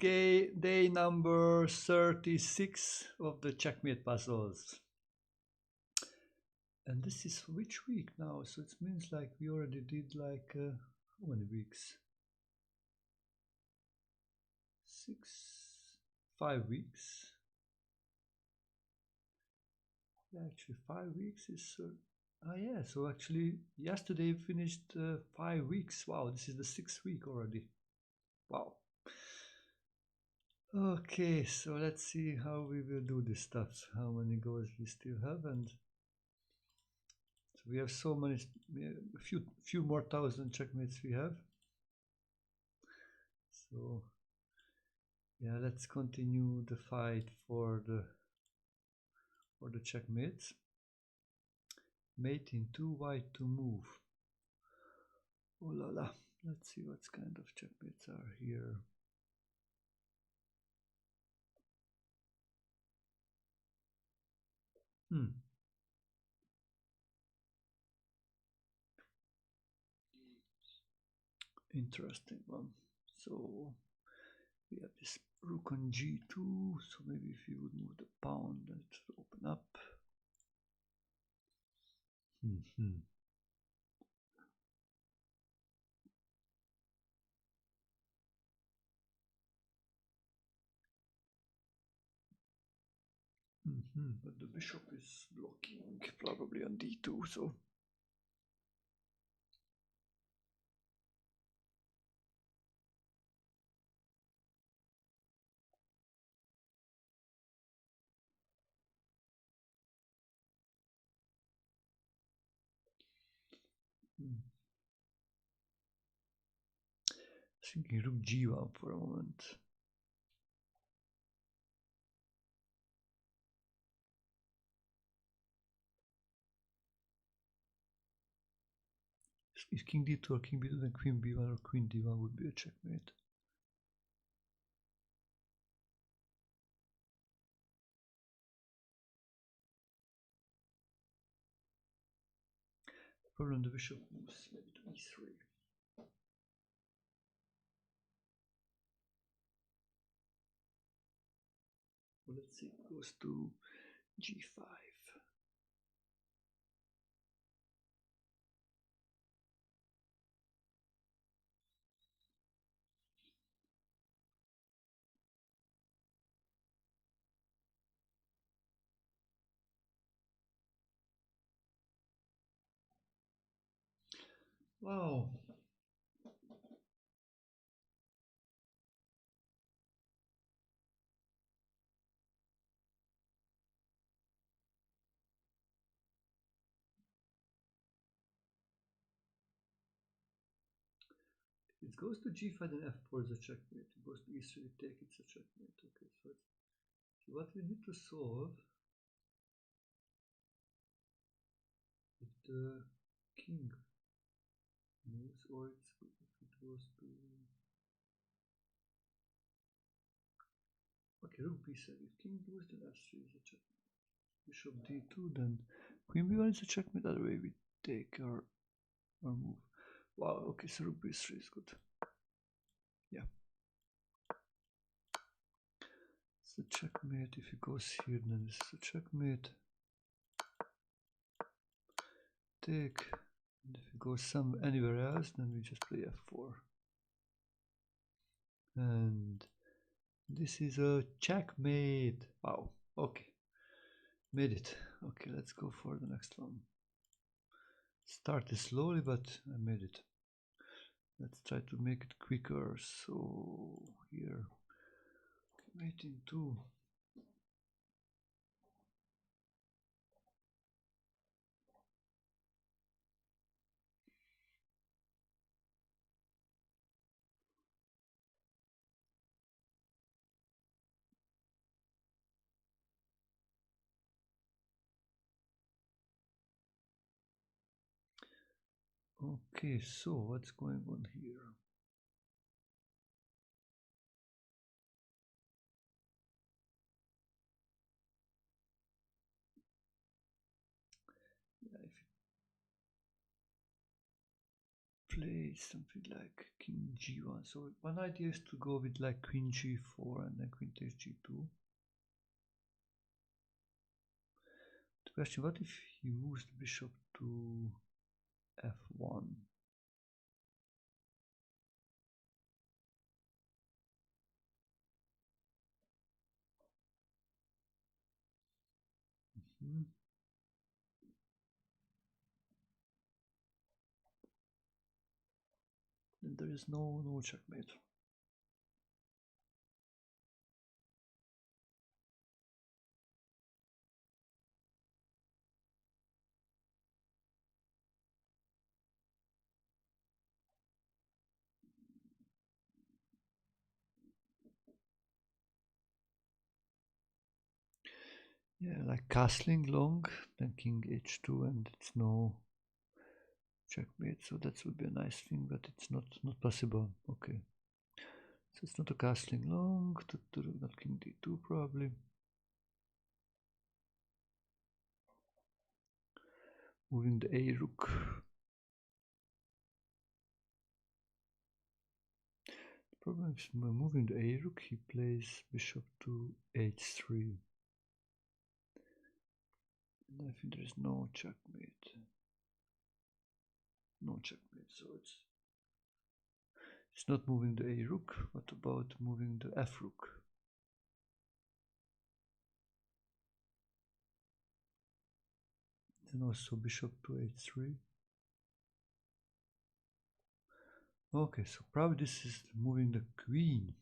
day number 36 of the Checkmate Puzzles. And this is which week now? So it means like we already did like how many weeks? 5 weeks. Yeah, actually 5 weeks is yeah, so actually yesterday finished 5 weeks. Wow, this is the 6th week already. Wow. Okay, so let's see how we will do this stuff, how many goals we still have, and so we have so many, a few more thousand checkmates we have. So yeah, let's continue the fight for the checkmates. Mate in 2 white to move. Oh la la, let's see what kind of checkmates are here. Interesting one. So we have this rook on g2, so maybe if you would move the pawn, then it should open up. But the bishop is blocking, probably on d2, so thinking rook g1 for a moment. If king d2 or king b2, then queen b1 or queen d1 would be a checkmate. Problem, the bishop moves maybe to e3. Well, let's see, it goes to g5. Wow. It goes to g5 and f4 is a checkmate. It goes to e3, take, it's a checkmate. Okay, so what we need to solve if the king moves, or if it goes to okay, rook b7. If king moves, then f3 is a checkmate. Bishop d2, then queen b1 is a checkmate. Other way we take or move. Wow. Okay, so rook b3 is good. Yeah. It's a checkmate. If it goes here, then this is a checkmate. Take. And if it goes anywhere else, then we just play f4. And this is a checkmate. Wow. Okay. Made it. Okay, let's go for the next one. Started slowly, but I made it. Let's try to make it quicker. So here, mate in 2. Okay, so what's going on here? Yeah, play something like king g1. So one idea is to go with like queen g4 and then queen takes g2. The question, what if he moves the bishop to f1? And there is no checkmate. Yeah, like castling long, then king h2, and it's no checkmate. So that would be a nice thing, but it's not possible. Okay, so it's not a castling long. Not king d2 probably. Moving the a rook. The problem is when moving the a rook, he plays bishop to h3. And I think there is no checkmate. No checkmate, so it's not moving the a rook. What about moving the f rook? And also bishop to h3. Okay, so probably this is moving the queen.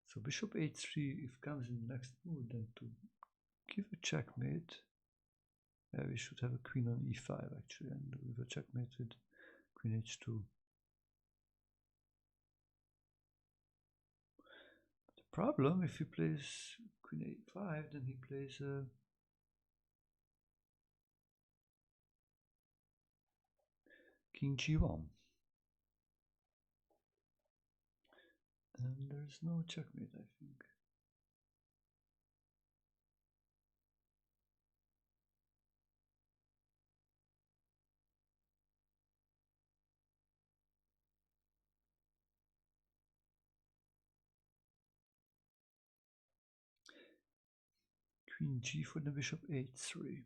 So bishop h3, if comes in the next move, then to give a checkmate, we should have a queen on e5 actually, and with a checkmate with queen h2. The problem, if he plays queen a5, then he plays king g1. And there's no checkmate, I think. Queen g4, then bishop h3.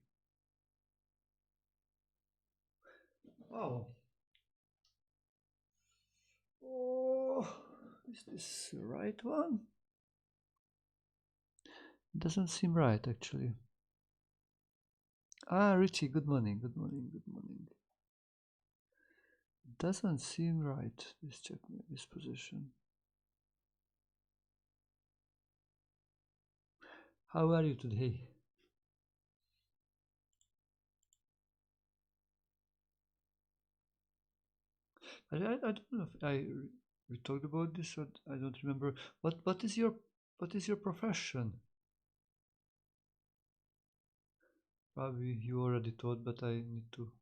Wow. Oh, is this the right one? It doesn't seem right, actually. Ah, Richie, good morning, good morning, good morning. It doesn't seem right, this checkmate, this position. How are you today? I don't know if we talked about this, or I don't remember. What is your profession? Probably you already told, but I need to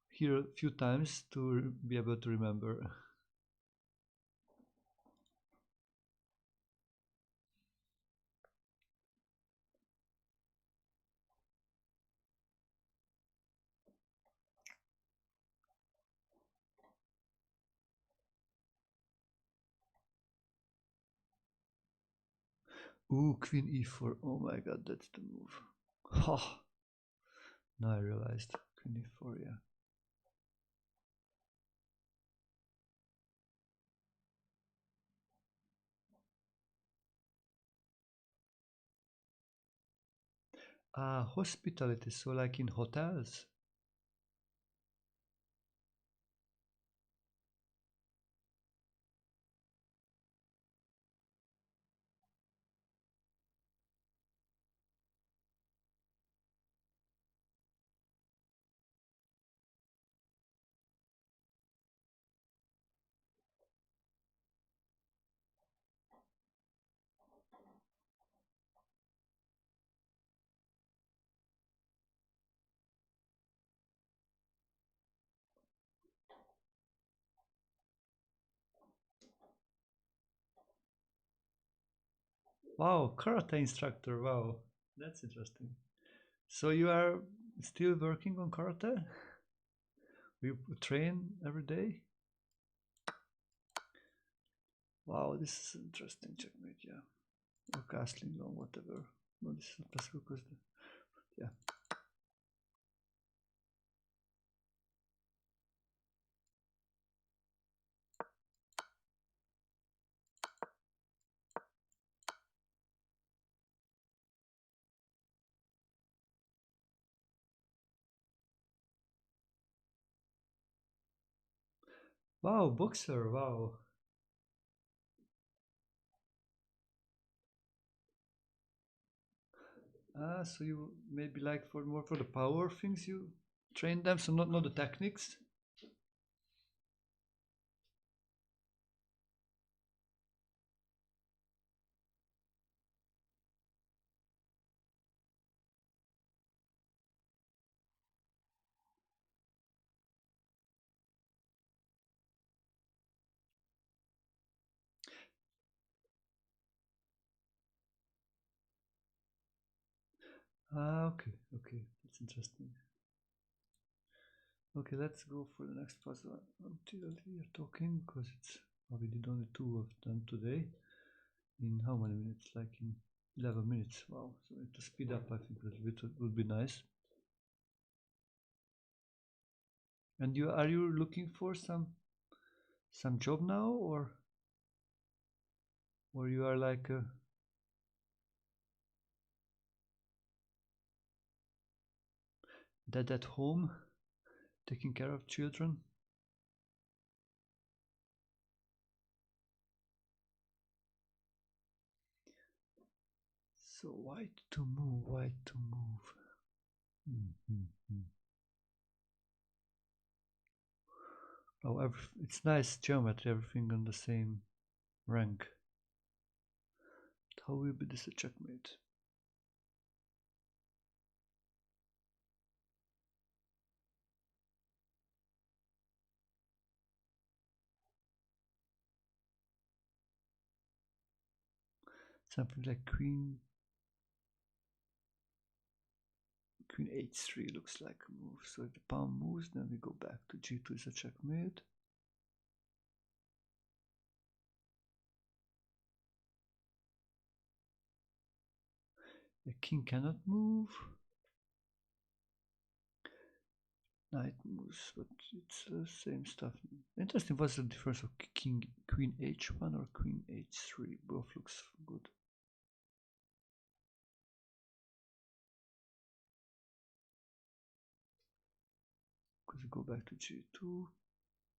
hear a few times to be able to remember. Ooh, queen e4. Oh my god, that's the move. Oh, now I realized. Queen e4, yeah. Hospitality, so like in hotels? Wow, karate instructor, wow, that's interesting. So you are still working on karate? You train every day? Wow, this is interesting. Checkmate, yeah. Or castling long, whatever. No, this is not possible because yeah. Wow, boxer, wow. Ah, so you maybe like for more for the power things you train them, so not the techniques. Ah, okay, okay, that's interesting. Okay, let's go for the next puzzle until you're talking, because it's we did only 2 of them today. In how many minutes? Like in 11 minutes. Wow, so to speed up, I think a little bit would be nice. And are you looking for some job now, or you are like dad at home taking care of children? So why to move? Why to move? Oh, it's nice geometry, everything on the same rank. But how will be this a checkmate? Something like queen h3 looks like a move. So if the pawn moves, then we go back to g2 is a checkmate. The king cannot move. Knight moves, but it's the same stuff. Interesting. What's the difference of queen h1 or queen h3? Both looks good. Because we go back to g2,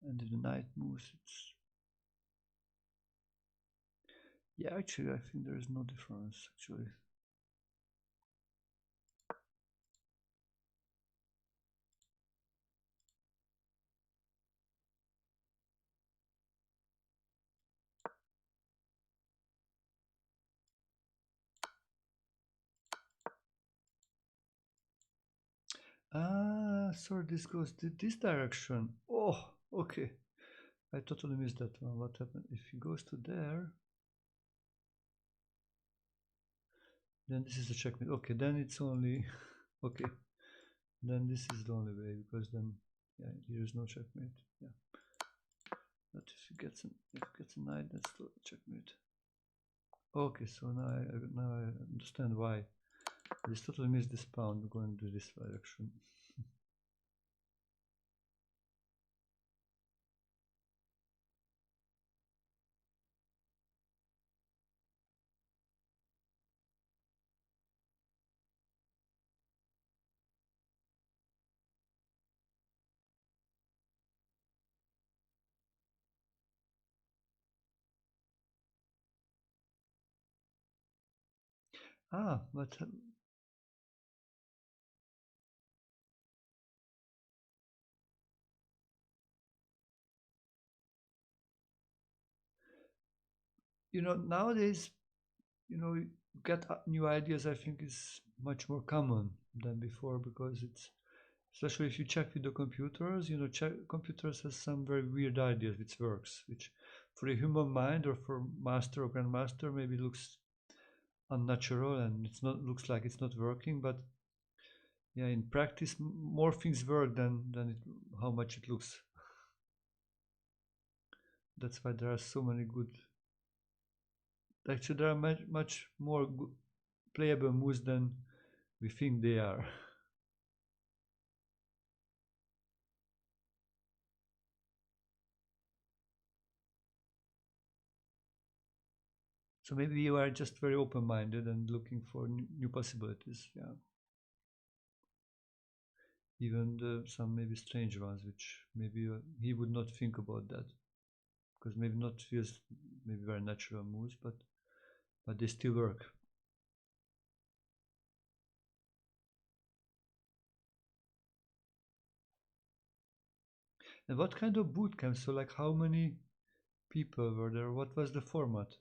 and if the knight moves, it's yeah. Actually, I think there is no difference. Actually. Ah, sorry, this goes this direction. Oh, okay. I totally missed that one. What happened? If he goes to there, then this is a checkmate. Okay, then it's only okay. Then this is the only way, because then yeah, here is no checkmate. Yeah. But if he gets a knight, that's still a checkmate. Okay, so now I understand why. I just totally missed this pawn going to this direction. Ah, but nowadays, get new ideas. I think is much more common than before, because it's especially if you check with the computers. Computers has some very weird ideas which works, which for a human mind or for master or grandmaster maybe looks unnatural, and it's not looks like it's not working. But yeah, in practice, more things work than how much it looks. That's why there are so many good. Actually, there are much more playable moves than we think they are. So maybe you are just very open-minded and looking for new possibilities. Yeah, even some maybe strange ones, which maybe he would not think about that, because maybe not feels maybe very natural moves, but they still work. And what kind of boot camp? So like how many people were there? What was the format?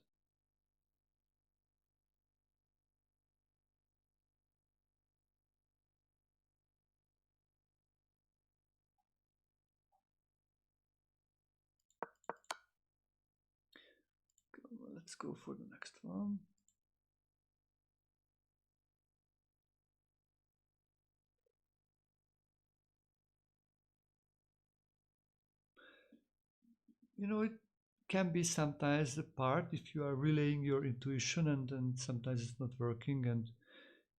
Let's go for the next one. You know, it can be sometimes the part if you are relaying your intuition and sometimes it's not working and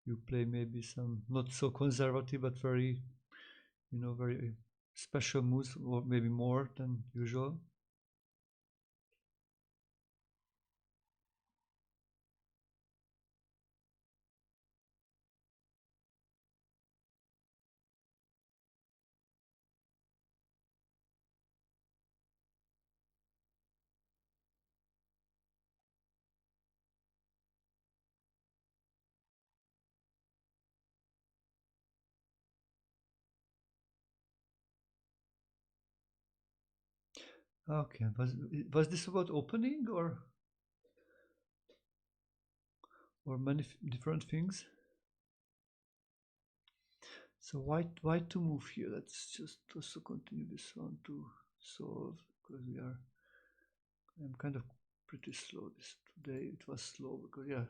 you play maybe some not so conservative but very, very special moves or maybe more than usual. Okay, was this about opening or many different things? So why to move here? Let's just also continue this one to solve because I'm kind of pretty slow this today. It was slow because yeah,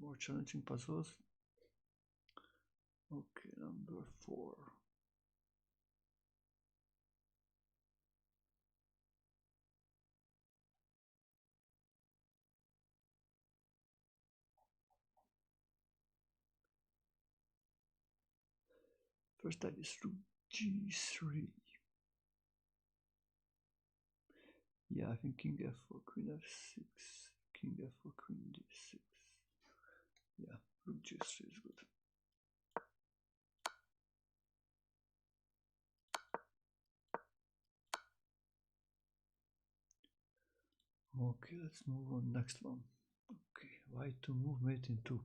more challenging puzzles. Okay, number 4. First I just rook g3. Yeah, I think king f4, queen f6, king f4, queen d6. Yeah, rook g3 is good. Okay, let's move on next one. Okay, white to move mate in 2.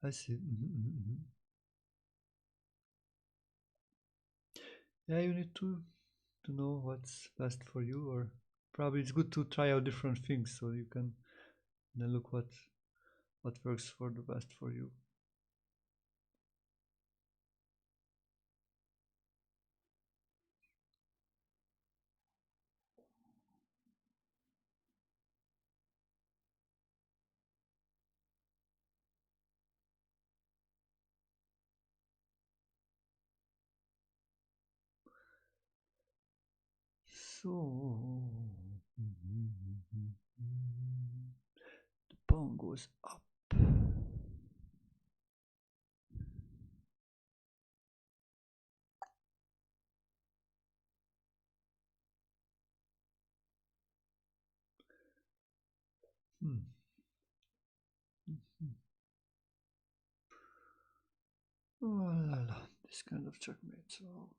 I see. Yeah, you need to know what's best for you, or probably it's good to try out different things so you can then look what works for the best for you. So the pawn goes up. Oh la la, this kind of checkmate. So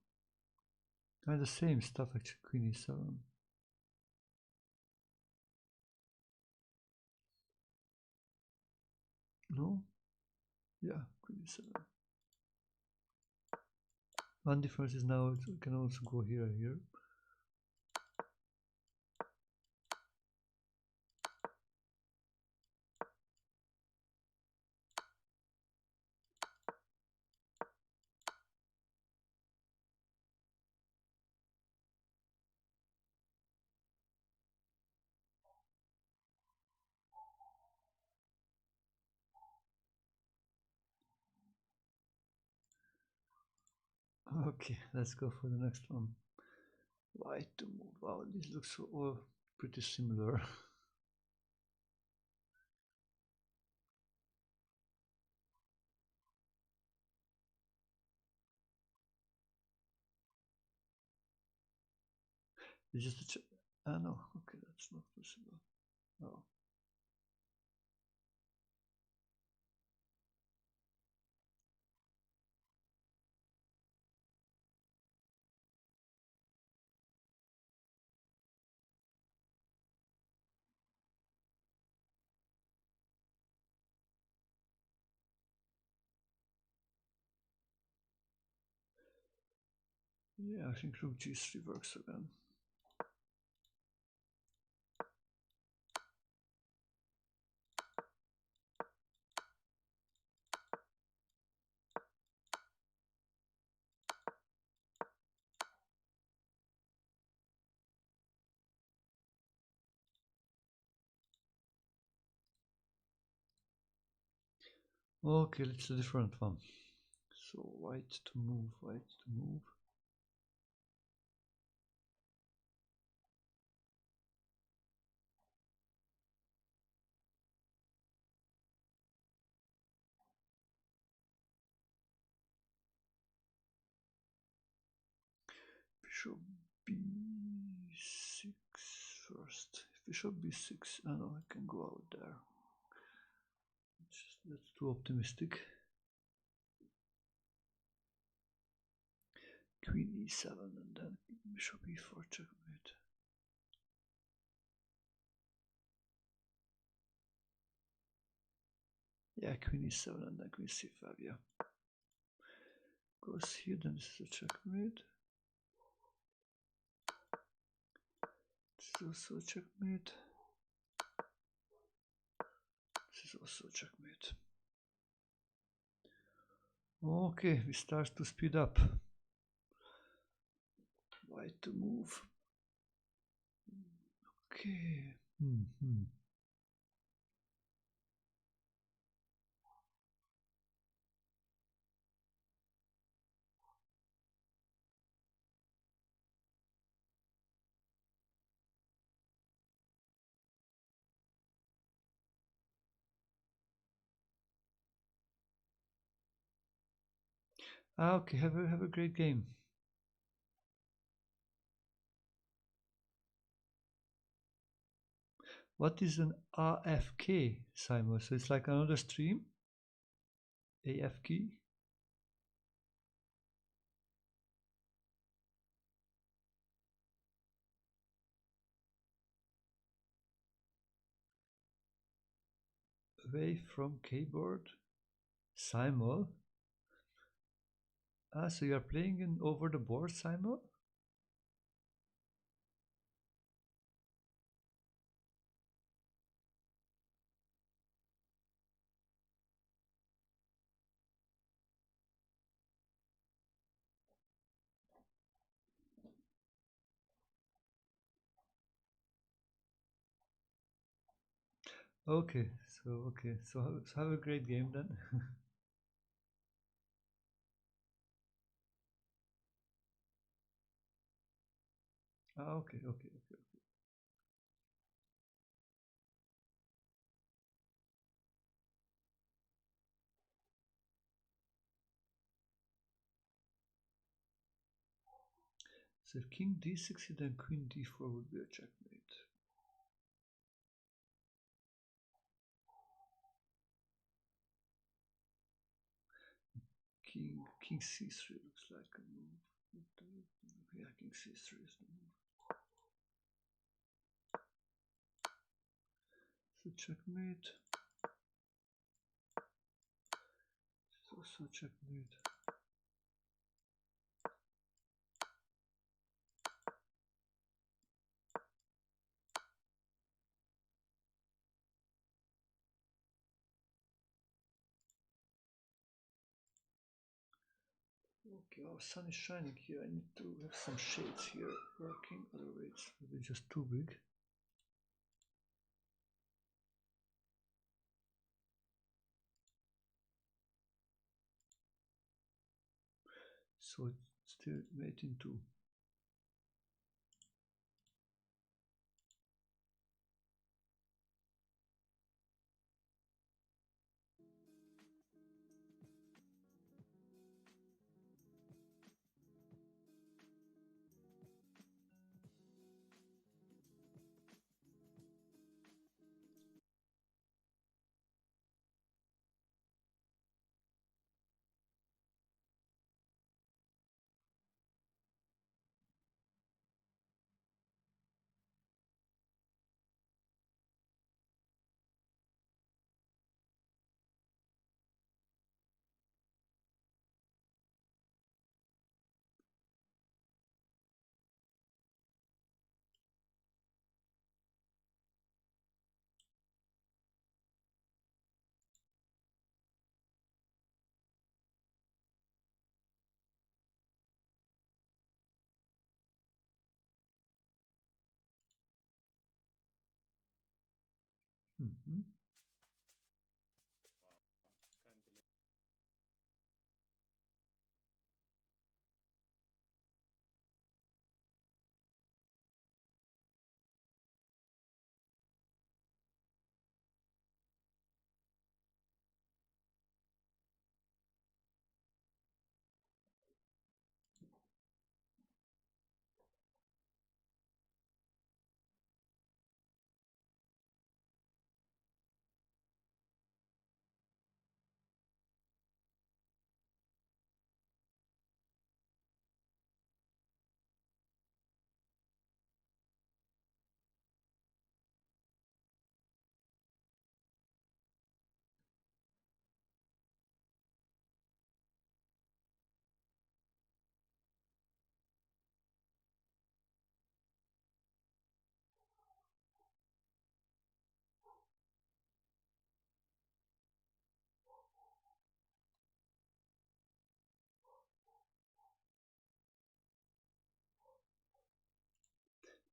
kind of the same stuff actually. Queen e7. No, Yeah, queen e7. One difference is now it can also go here and here. Okay, let's go for the next one. White to move. Wow, this looks all pretty similar. It's just a check. Ah, no. Okay, that's not possible. Oh. Yeah, I think rook g3 works again. Okay, it's a different one. So white to move, white to move. Bishop b6 first. If bishop b6, I know I can go out there. That's too optimistic. Queen e7 and then bishop e4 checkmate. Yeah, queen e7 and then queen c5, yeah. Goes here, then this is a checkmate. This is also a checkmate. This is also a checkmate. Okay, we start to speed up. White to move. Okay. Okay, have a great game. What is an AFK, Simon? So it's like another stream? AFK? Away from keyboard? Simon? Ah, so you are playing in over the board, Simon? Okay, so have a great game then. Okay. So if king d6, then queen d4 would be a checkmate. King c3 looks like a move. Yeah, king c3 is the move. So checkmate. So checkmate. Okay, our sun is shining here. I need to have some shades here working, otherwise it will be just too big. So it's still made into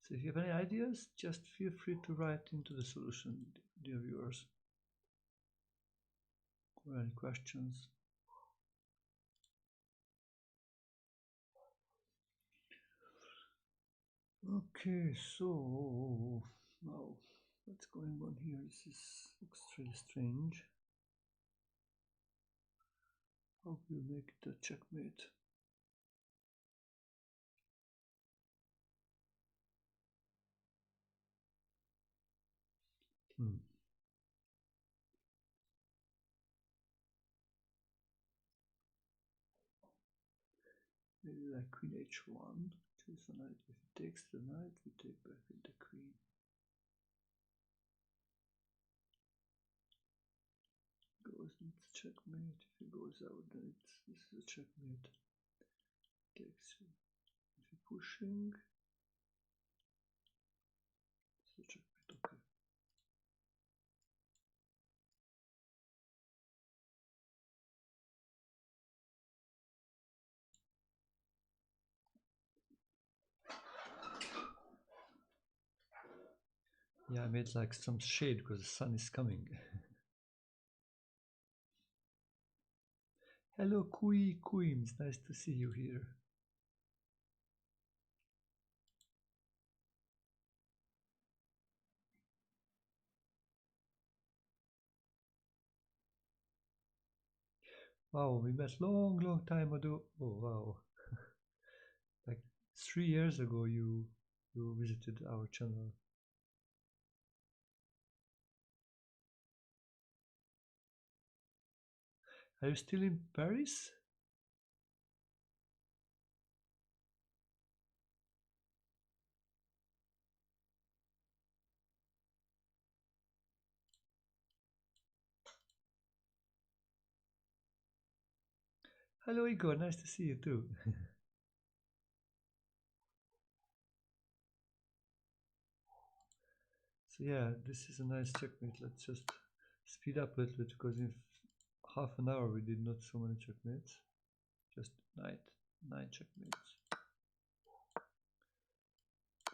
So if you have any ideas, just feel free to write into the solution, dear viewers. Or any questions. Okay, so now what's going on here? This looks really strange. How do you make the checkmate? Maybe like queen h1, choose the knight. If it takes the knight, we take back with the queen. Goes into checkmate. If he goes out, then this is a checkmate. Takes. If you're pushing, it's a checkmate. Okay. Yeah, I made like some shade because the sun is coming. Hello, Quims. Nice to see you here. Wow, we met long time ago. Oh wow, like 3 years ago you visited our channel. Are you still in Paris? Hello Igor, nice to see you too. So yeah, this is a nice checkmate. Let's just speed up a little bit because in half an hour we did not so many checkmates. Just nine checkmates.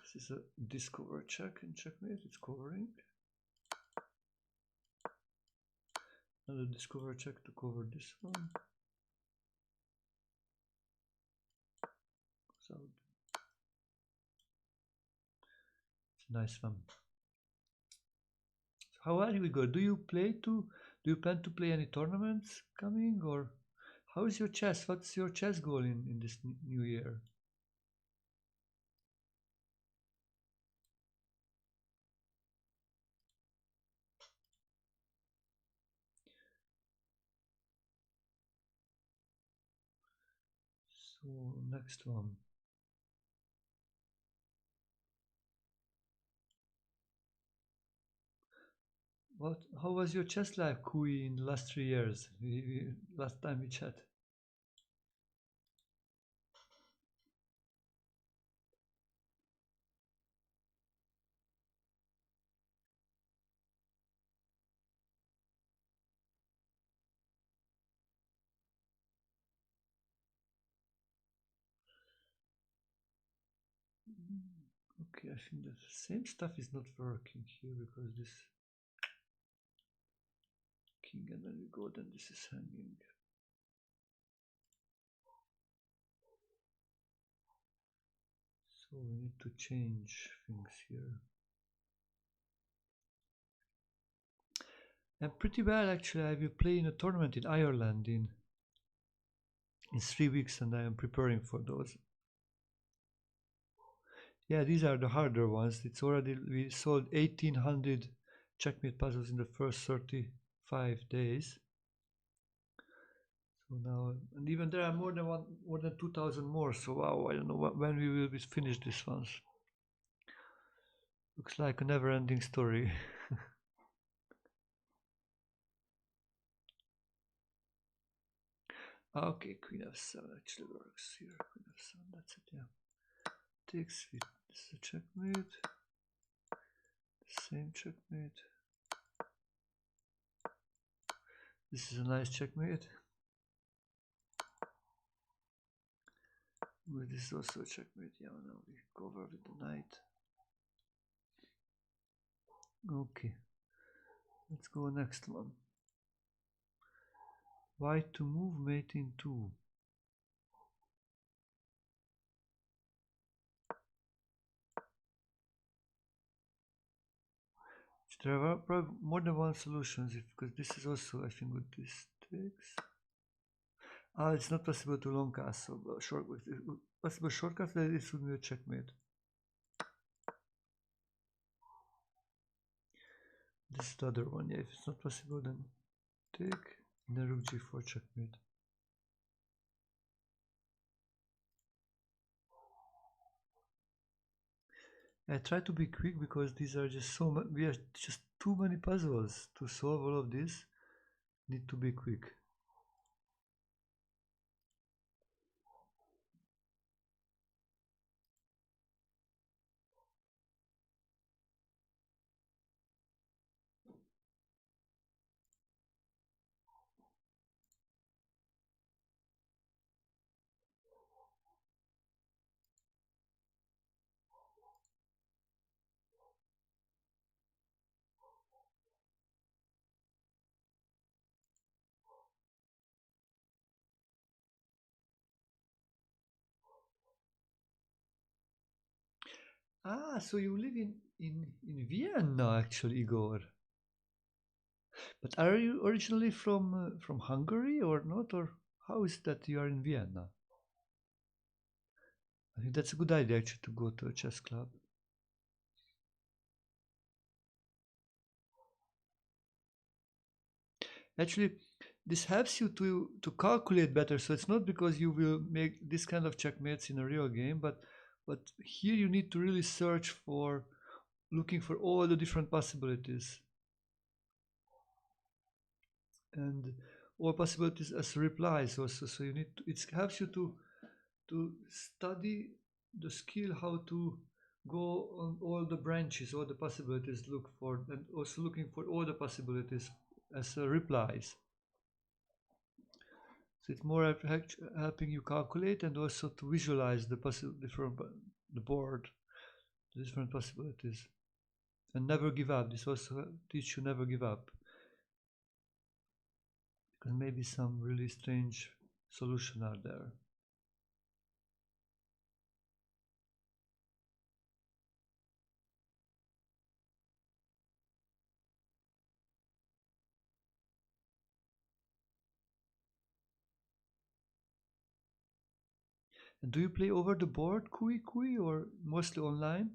This is a discover check in checkmate. It's covering. Another discover check to cover this one. So it's a nice one. So how are you, Igor? Do you plan to play any tournaments coming, or how is your chess? What's your chess goal in this new year? So next one. How was your chess life, Kui, in the last 3 years? Last time we chat. Okay, I think the same stuff is not working here because this king, and then we go, then this is hanging. So we need to change things here. And pretty well actually. I will play in a tournament in Ireland in 3 weeks, and I am preparing for those. Yeah, these are the harder ones. It's already, we sold 1800 checkmate puzzles in the first 35 days. So now, and even there are more than 2000 more. So wow, I don't know when we will finish these ones. Looks like a never-ending story. Okay, Queen f7 actually works here. Queen f7, that's it, yeah. Takes it. This is a checkmate. Same checkmate. This is a nice checkmate. This is also a checkmate. Yeah, now we cover with the knight. Okay, let's go next one. White to move, mate in 2. There are probably more than one solutions, because this is also, I think, what this takes. It's not possible to long cast, so possible shortcut, this would be a checkmate. This is the other one, yeah, if it's not possible, then take, and then rook g4 checkmate. I try to be quick because these are just we have just too many puzzles to solve all of this. Need to be quick. So you live in Vienna, actually, Igor. But are you originally from Hungary or not? Or how is that you are in Vienna? I think that's a good idea actually to go to a chess club. Actually, this helps you to calculate better. So it's not because you will make this kind of checkmates in a real game, but here you need to really search for, looking for all the different possibilities. And all possibilities as replies also. So you need to, it helps you to study the skill how to go on all the branches, all the possibilities, look for, and also looking for all the possibilities as replies. So it's more helping you calculate and also to visualize the the board, the different possibilities, and never give up. This also teach you never give up, because maybe some really strange solution are there. And do you play over the board, Kui, or mostly online?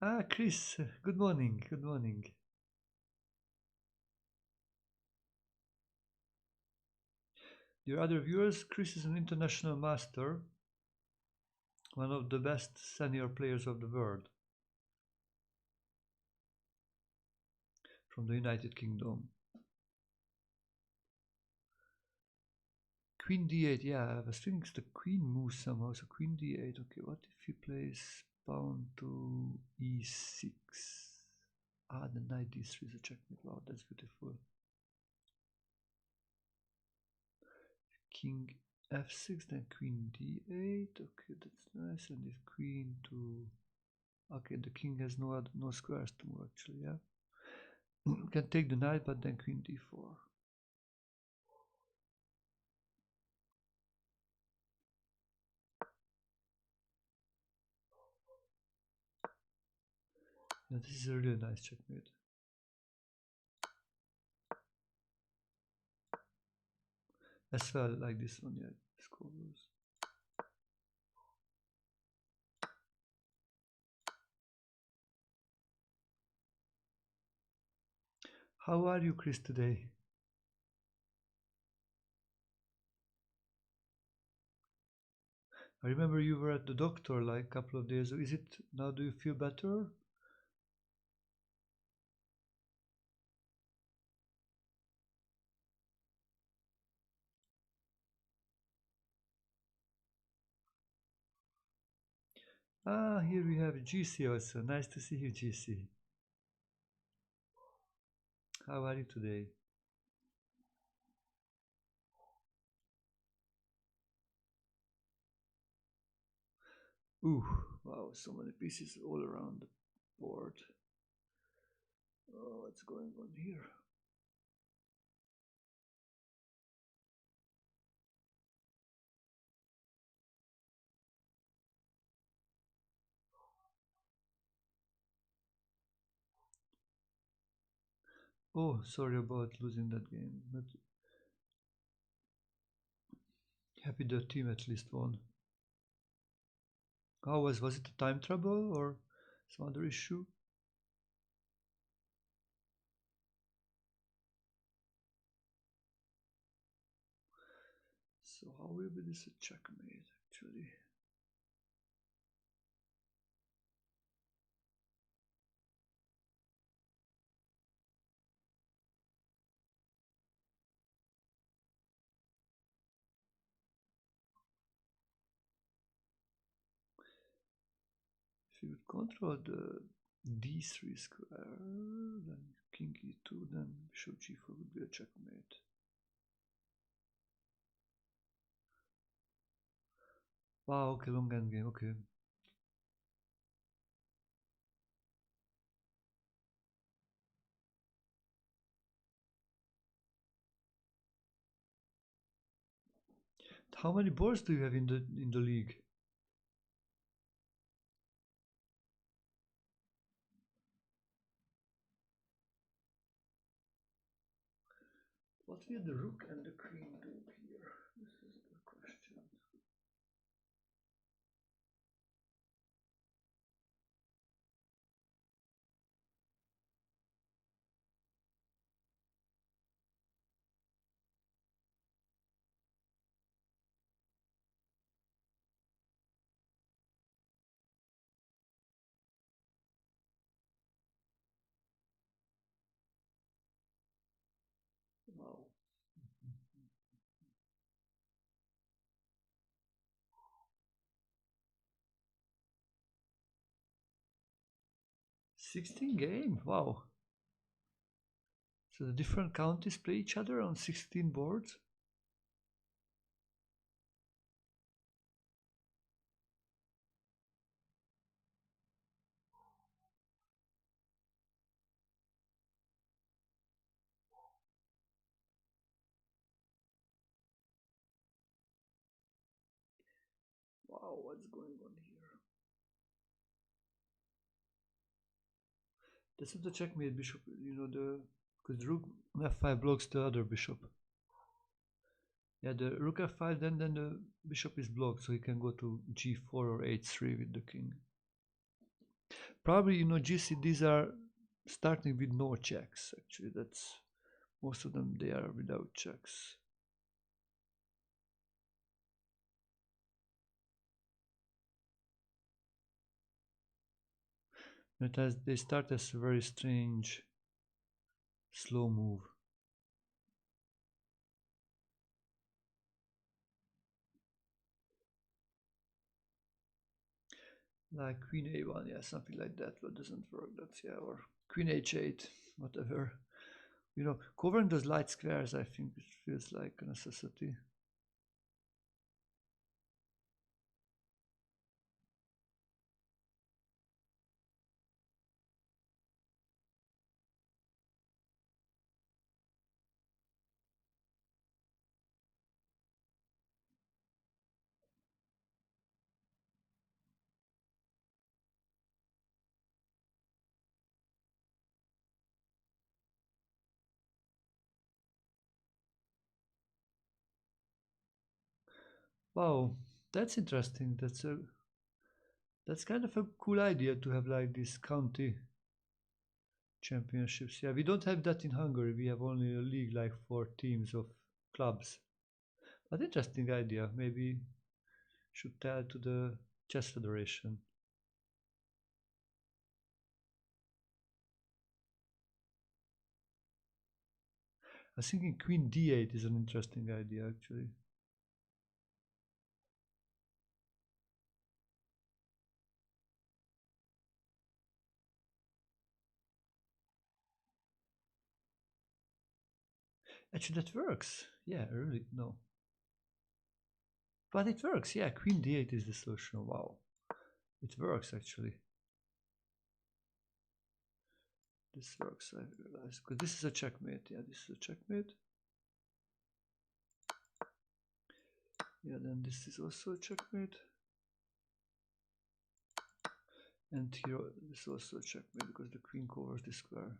Ah, Chris, good morning, good morning. Dear other viewers, Chris is an international master, one of the best senior players of the world, from the United Kingdom. Queen d8, yeah, I was thinking the queen moves somehow, so queen d8. Okay, what if he plays pawn to e6? Ah, the knight d3 is a checkmate. Wow, that's beautiful. King f6, then queen d8. Okay, that's nice. And if queen to... Okay, the king has no squares to move, actually, yeah. Can take the knight, but then queen d4. Yeah, this is a really nice checkmate. As well, like this one, yeah, scores. How are you, Chris, today? I remember you were at the doctor like a couple of days ago. Is it now? Do you feel better? Ah, here we have GC also. Nice to see you, GC. How are you today? Ooh, wow, so many pieces all around the board. Oh, what's going on here? Oh, sorry about losing that game, but happy the team at least won. How was it a time trouble or some other issue? So how will be this a checkmate actually? If you would control the d3 square, then king e2, then bishop g4 would be a checkmate. Wow, okay, long endgame, okay. How many boards do you have in the league? What will the rook and the queen do here? This is the question. 16 game, wow. So the different counties play each other on 16 boards? Wow, what's going on here? That's not the checkmate bishop, you know, because rook on f5 blocks the other bishop. Yeah, the rook f5, then the bishop is blocked, so he can go to g4 or h3 with the king. Probably, you know, GCDs are starting with no checks, actually. That's most of them, they are without checks. They start as a very strange, slow move. Like queen a1, yeah, something like that, but doesn't work. That's, yeah, or queen h8, whatever. You know, covering those light squares, I think it feels like a necessity. Wow, that's interesting. That's kind of a cool idea to have like these county championships. Yeah, we don't have that in Hungary. We have only a league like for teams of clubs. But interesting idea. Maybe should tell to the chess federation. I was thinking queen d8 is an interesting idea actually. Actually, that works. Yeah, really, no. But it works. Yeah, queen d8 is the solution. Wow, it works actually. This works, I realize. Because this is a checkmate. Yeah, this is a checkmate. Yeah, then this is also a checkmate. And here this is also a checkmate because the queen covers the square.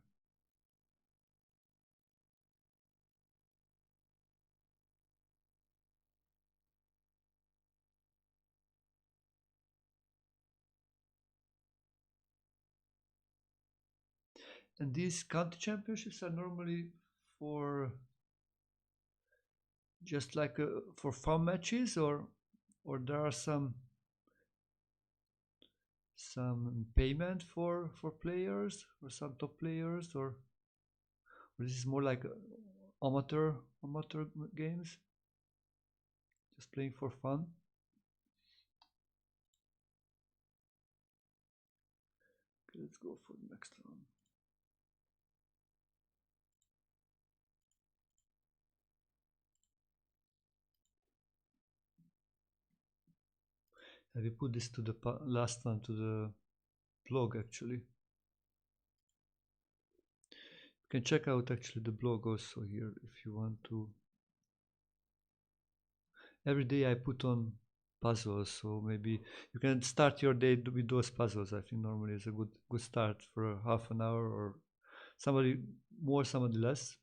And these county championships are normally for just like for fun matches, or there are some payment for players or some top players, or this is more like amateur games, just playing for fun. Okay, let's go for the next one. We put this to the last one to the blog actually. You can check out actually the blog also here if you want to. Every day I put on puzzles, so maybe you can start your day with those puzzles. I think normally is a good start for a half an hour, or somebody more, somebody less.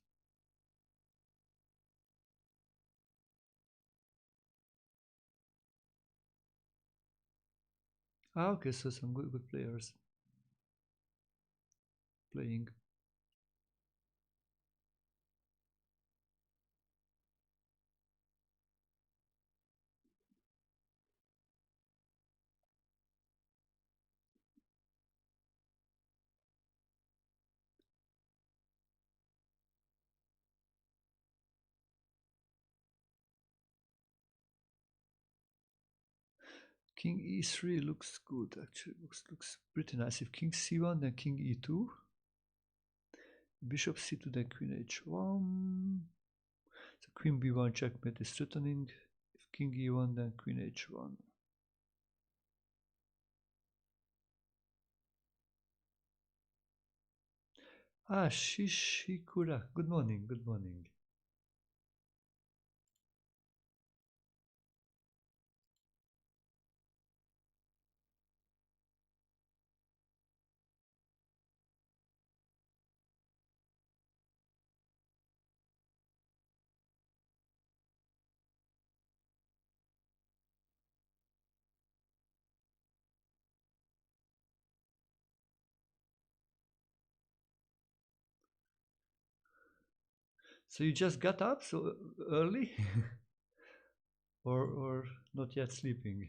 Ah, okay, so some good players playing. King e3 looks good, actually. Looks pretty nice. If king c1, then king e2. Bishop c2, then queen h1. So queen b1 checkmate is threatening. If king e1, then queen h1. Ah, Shishikura. Good morning, good morning. So you just got up so early? or not yet sleeping?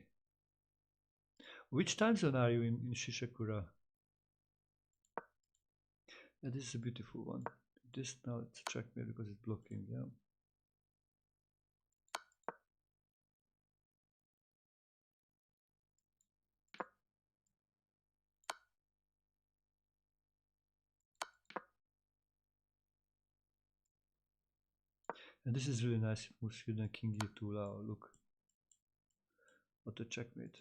Which time zone are you in Shishakura? Yeah, this is a beautiful one. This now it's a checkmate because it's blocking, yeah. And this is really nice. It moves you then king e2 now. Look. What a checkmate.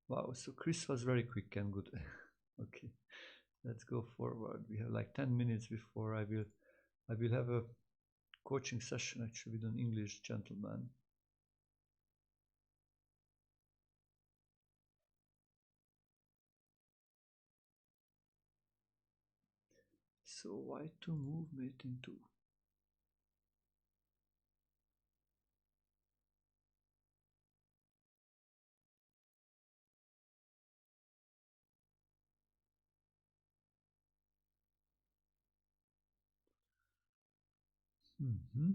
Wow, so Chris was very quick and good. Okay, let's go forward. We have like 10 minutes before I will have a coaching session actually with an English gentleman. So why to move mate into? Mm-hmm.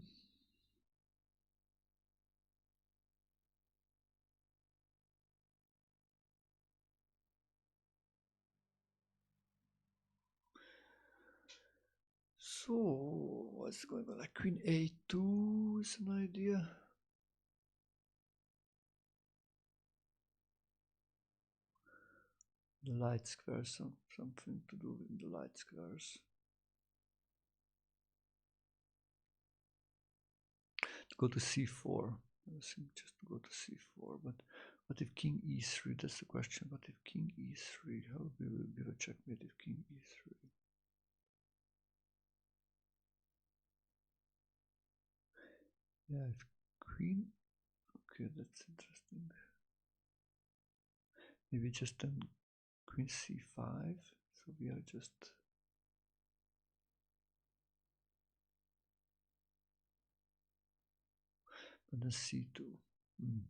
So what's going on? Like queen a2 is an idea. The light squares, something to do with the light squares. Go to c4. I think just go to c4. But what if king e3? That's the question. What if king e3? How we will give a checkmate if king e3? Yeah, if queen. Okay, that's interesting. Maybe just then queen c5. So we are just. And then c2. Mm.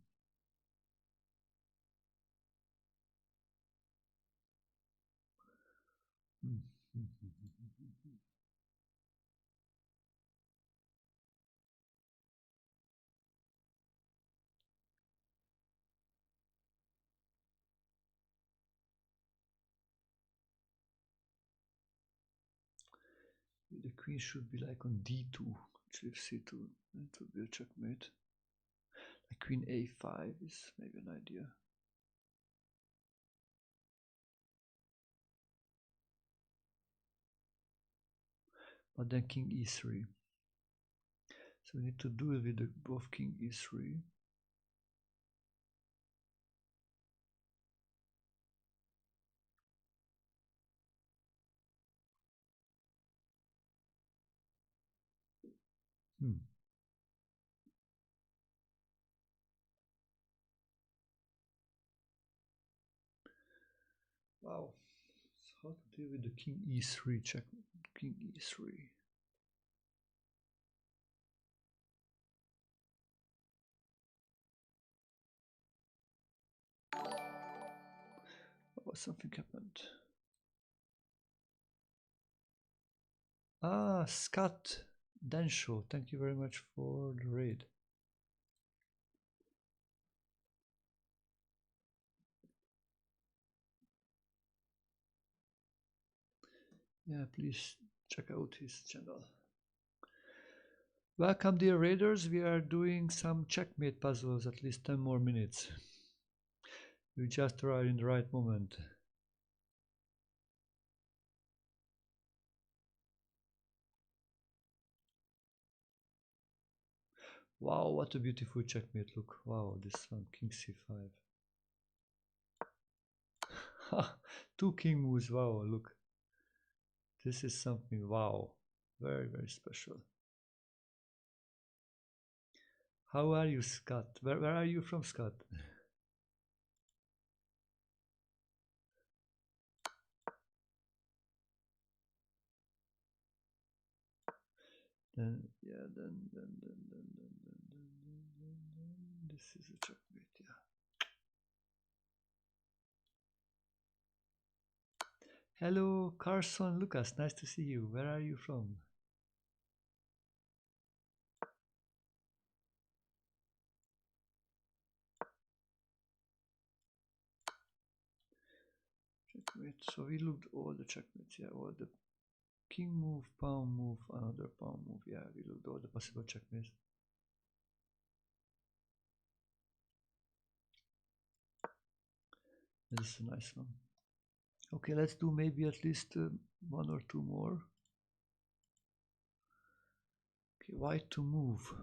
Mm. The queen should be like on d2. Actually, if c2, it would be a checkmate. Like queen a5 is maybe an idea. But then king e3. So we need to duel with both king e3. Hmm. Wow. So how to deal with the king e3 check? King e3. Oh, something happened. Ah, Scott Denshaw, thank you very much for the raid. Yeah, please check out his channel. Welcome, dear raiders. We are doing some checkmate puzzles, at least 10 more minutes. We just arrived in the right moment. Wow, what a beautiful checkmate. Look, wow, this one, king c5. Two king moves, wow, look. This is something, wow, very, very special. How are you, Scott? Where are you from, Scott? Then, yeah, then, this is a checkmate, yeah. Hello, Carson Lucas, nice to see you. Where are you from? Checkmate. So we looked all the checkmates, yeah, all the king move, pawn move, another pawn move, yeah, we looked all the possible checkmates. This is a nice one. Okay, let's do maybe at least one or two more. Okay, white to move.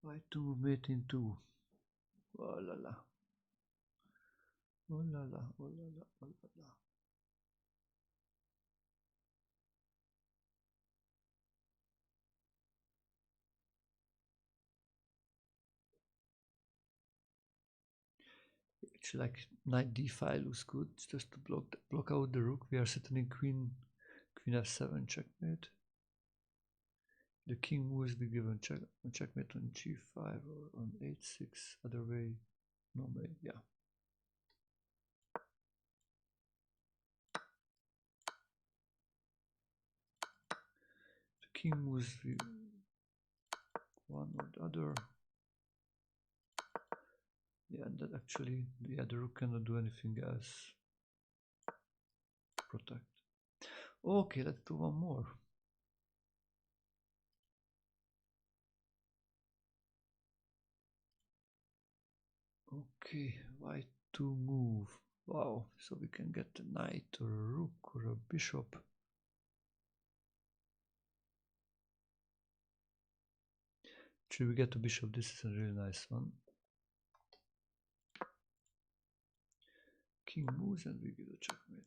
White to move mate in two. Oh la la. Oh la la, oh la la, oh la la. Actually, like knight d5 looks good, just to block out the rook. We are sitting queen f7 checkmate. The king moves be given checkmate on g5 or on h6. Other way, no way. Yeah. The king moves one or the other. Yeah, and that actually, yeah, the rook cannot do anything else. Protect. Okay, let's do one more. Okay, white to move. Wow, so we can get a knight or a rook or a bishop. Should we get a bishop? This is a really nice one. King moves and we get a checkmate.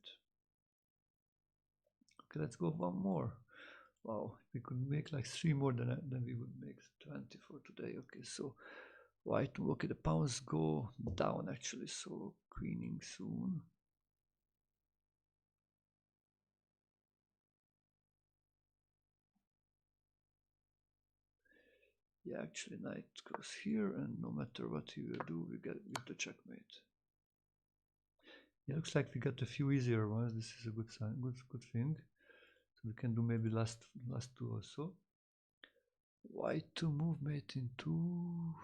Okay, let's go one more. Wow, we could make like three more than we would make 20 for today. Okay, so white, okay, the pawns go down actually, so queening soon. Yeah, actually knight goes here, and no matter what he will do, we get the checkmate. Yeah, looks like we got a few easier ones. This is a good sign, good thing. So we can do maybe last two also. White to move mate in two.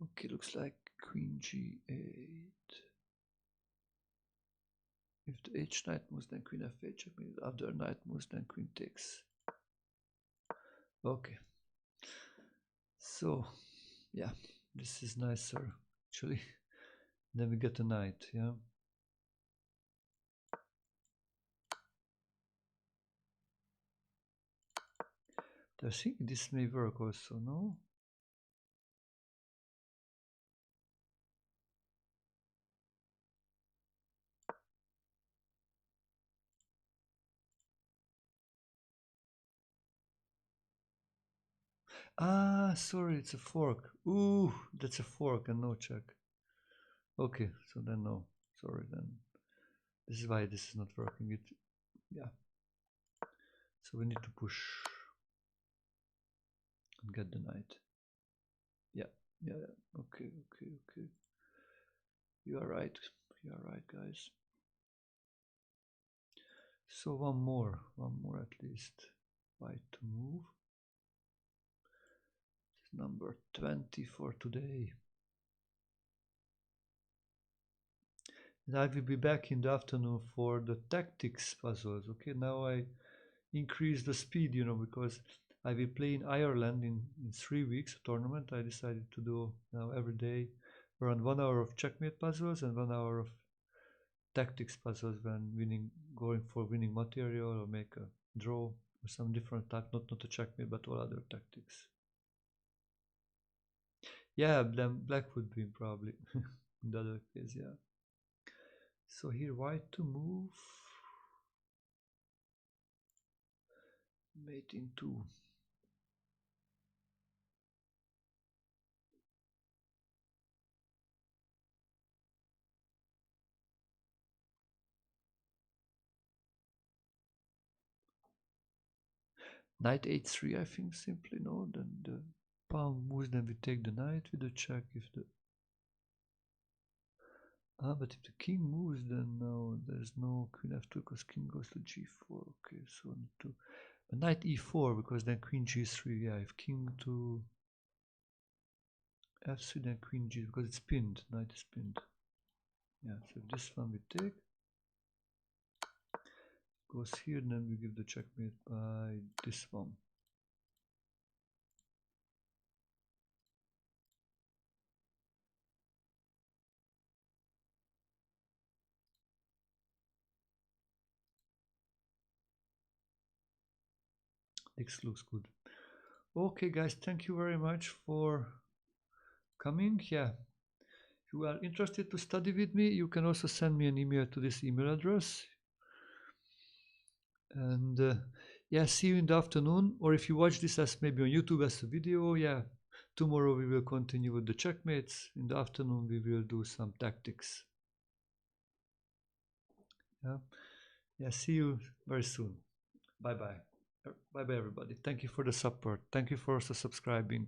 Okay, looks like queen g8. If the h knight moves, then queen f8 checkmate. After knight moves, then queen takes. Okay. So, yeah, this is nicer actually. Then we get a knight, yeah. I think this may work also, no? Ah, sorry, it's a fork. Ooh, that's a fork and no check. Okay, so then no. Sorry, then. This is why this is not working. It, yeah. So we need to push and get the knight. Yeah, yeah, yeah. Okay, okay, okay. You are right. You are right, guys. So one more at least. White to move. Number 20 for today. And I will be back in the afternoon for the tactics puzzles. Okay, now I increase the speed, you know, because I will play in Ireland in 3 weeks, a tournament. I decided to do now every day around 1 hour of checkmate puzzles and 1 hour of tactics puzzles when going for winning material or make a draw or some different type, not a checkmate, but all other tactics. Yeah, then black would be probably in the other case, yeah. So here white to move. Mate in 2. Knight h3, I think, simply, no? Then the pawn moves, then we take the knight with the check. If the but if the king moves, then no, there's no queen f2 because king goes to g4. Okay, so to knight e4 because then queen g3. Yeah, if king to f3, then queen g because it's pinned. Knight is pinned. Yeah, so this one we take. Goes here, and then we give the checkmate by this one. This looks good. Okay, guys, thank you very much for coming. Yeah, if you are interested to study with me, you can also send me an email to this email address. And yeah, see you in the afternoon. Or if you watch this as maybe on YouTube as a video, yeah, tomorrow we will continue with the checkmates. In the afternoon, we will do some tactics. Yeah, see you very soon. Bye bye. Bye bye, everybody. Thank you for the support. Thank you for also subscribing.